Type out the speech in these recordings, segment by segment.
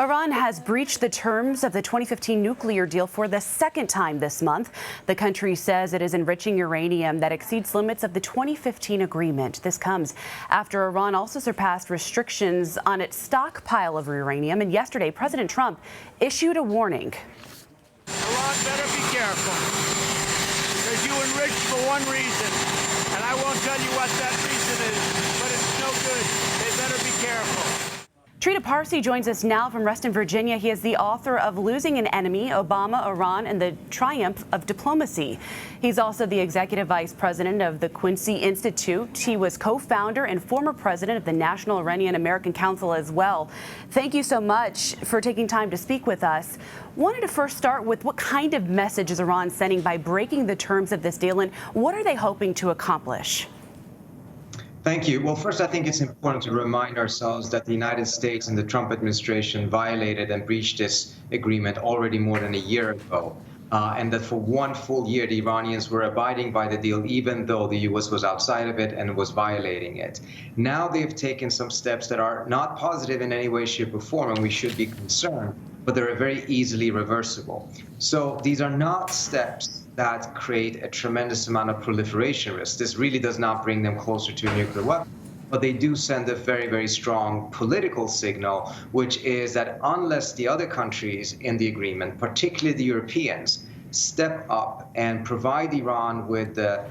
Iran has breached the terms of the 2015 nuclear deal for the second time this month. The country says it is enriching uranium that exceeds limits of the 2015 agreement. This comes after Iran also surpassed restrictions on its stockpile of uranium. And yesterday, President Trump issued a warning. Iran better be careful, because you enriched for one reason, and I won't tell you what that reason is, but it's no good. They better be careful. Trita Parsi joins us now from Reston, Virginia. He is the author of Losing an Enemy, Obama, Iran, and the Triumph of Diplomacy. He's also the executive vice president of the Quincy Institute. He was co-founder and former president of the National Iranian American Council as well. Thank you so much for taking time to speak with us. Wanted to first start with what kind of message is Iran sending by breaking the terms of this deal, and what are they hoping to accomplish? Thank you. Well, first, I think it's important to remind ourselves that the United States and the Trump administration violated and breached this agreement already more than a year ago. And that for one full year, the Iranians were abiding by the deal, even though the U.S. was outside of it and was violating it. Now they've taken some steps that are not positive in any way, shape, or form, and we should be concerned, but they're very easily reversible. So these are not steps that create a tremendous amount of proliferation risk. This really does not bring them closer to a nuclear weapon. But they do send a very, very strong political signal, which is that unless the other countries in the agreement, particularly the Europeans, step up and provide Iran with the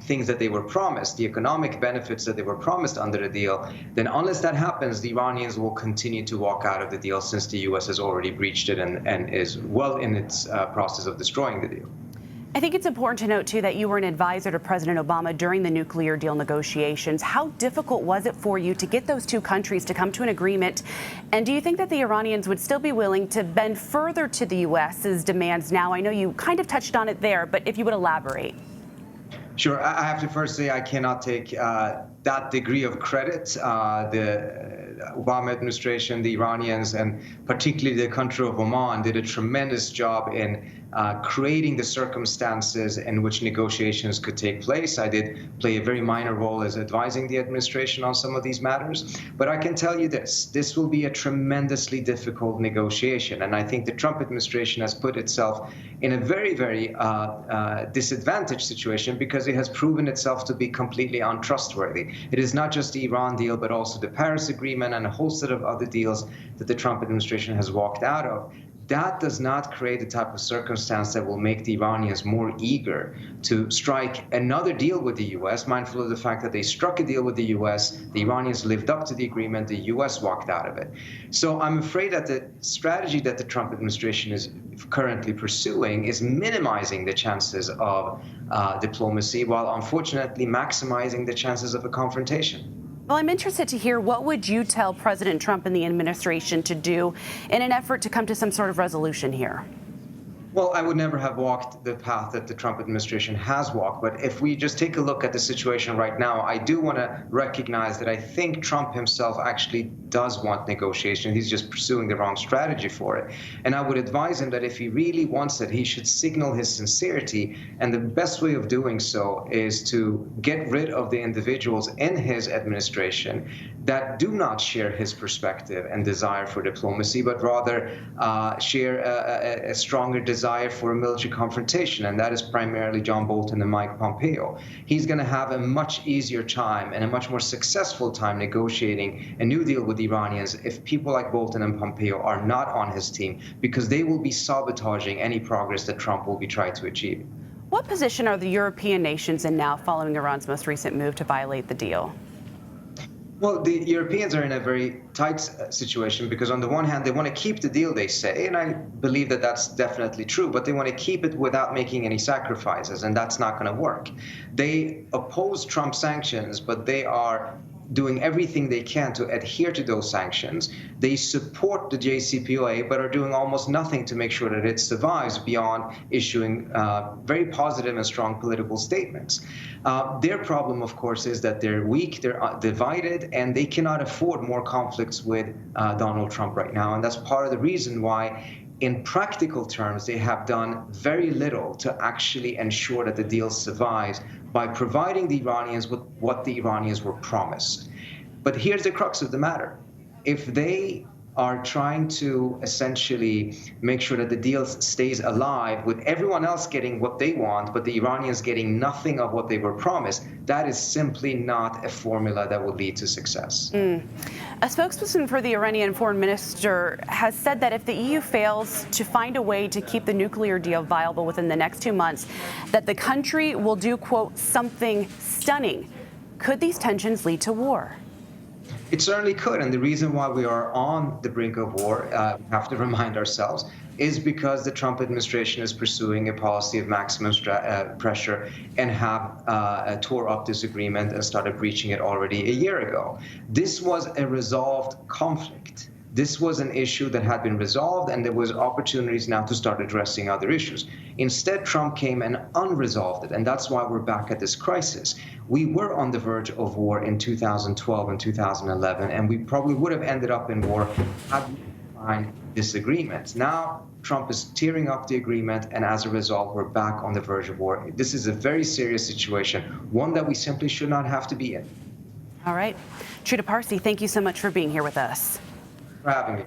things that they were promised, the economic benefits that they were promised under the deal, then unless that happens, the Iranians will continue to walk out of the deal, since the U.S. has already breached it and is well in its process of destroying the deal. I think it's important to note, too, that you were an advisor to President Obama during the nuclear deal negotiations. How difficult was it for you to get those two countries to come to an agreement? And do you think that the Iranians would still be willing to bend further to the U.S.'s demands now? I know you kind of touched on it there, but if you would elaborate. Sure. I have to first say I cannot take that degree of credit. The Obama administration, the Iranians, and particularly the country of Oman did a tremendous job in creating the circumstances in which negotiations could take place. I did play a very minor role as advising the administration on some of these matters. But I can tell you this will be a tremendously difficult negotiation. And I think the Trump administration has put itself in a very, very disadvantaged situation, because it has proven itself to be completely untrustworthy. It is not just the Iran deal, but also the Paris Agreement and a whole set of other deals that the Trump administration has walked out of. That does not create the type of circumstance that will make the Iranians more eager to strike another deal with the U.S., mindful of the fact that they struck a deal with the U.S., the Iranians lived up to the agreement, the U.S. walked out of it. So I'm afraid that the strategy that the Trump administration is currently pursuing is minimizing the chances of diplomacy, while unfortunately maximizing the chances of a confrontation. Well, I'm interested to hear, what would you tell President Trump and the administration to do in an effort to come to some sort of resolution here? Well, I would never have walked the path that the Trump administration has walked. But if we just take a look at the situation right now, I do want to recognize that I think Trump himself actually does want negotiation. He's just pursuing the wrong strategy for it. And I would advise him that if he really wants it, he should signal his sincerity. And the best way of doing so is to get rid of the individuals in his administration that do not share his perspective and desire for diplomacy, but rather share a stronger desire for a military confrontation, and that is primarily John Bolton and Mike Pompeo. He's going to have a much easier time and a much more successful time negotiating a new deal with the Iranians if people like Bolton and Pompeo are not on his team, because they will be sabotaging any progress that Trump will be trying to achieve. What position are the European nations in now following Iran's most recent move to violate the deal? Well, the Europeans are in a very tight situation, because on the one hand, they want to keep the deal, they say, and I believe that that's definitely true, but they want to keep it without making any sacrifices, and that's not going to work. They oppose Trump sanctions, but they are doing everything they can to adhere to those sanctions. They support the JCPOA, but are doing almost nothing to make sure that it survives beyond issuing very positive and strong political statements. Their problem, of course, is that they're weak, they're divided, and they cannot afford more conflicts with Donald Trump right now. And that's part of the reason why, in practical terms, they have done very little to actually ensure that the deal survives by providing the Iranians with what the Iranians were promised. But here's the crux of the matter. If they are trying to essentially make sure that the deal stays alive with everyone else getting what they want, but the Iranians getting nothing of what they were promised. That is simply not a formula that will lead to success. A spokesperson for the Iranian foreign minister has said that if the EU fails to find a way to keep the nuclear deal viable within the next 2 months, that the country will do, quote, something stunning. Could these tensions lead to war? It certainly could, and the reason why we are on the brink of war, we have to remind ourselves, is because the Trump administration is pursuing a policy of maximum pressure and have tore up this agreement and started breaching it already a year ago. This was a resolved conflict. This was an issue that had been resolved, and there was opportunities now to start addressing other issues. Instead, Trump came and unresolved it, and that's why we're back at this crisis. We were on the verge of war in 2012 and 2011, and we probably would have ended up in war had we signed this agreement. Now, Trump is tearing up the agreement, and as a result, we're back on the verge of war. This is a very serious situation, one that we simply should not have to be in. All right. Trita Parsi, thank you so much for being here with us. For having me.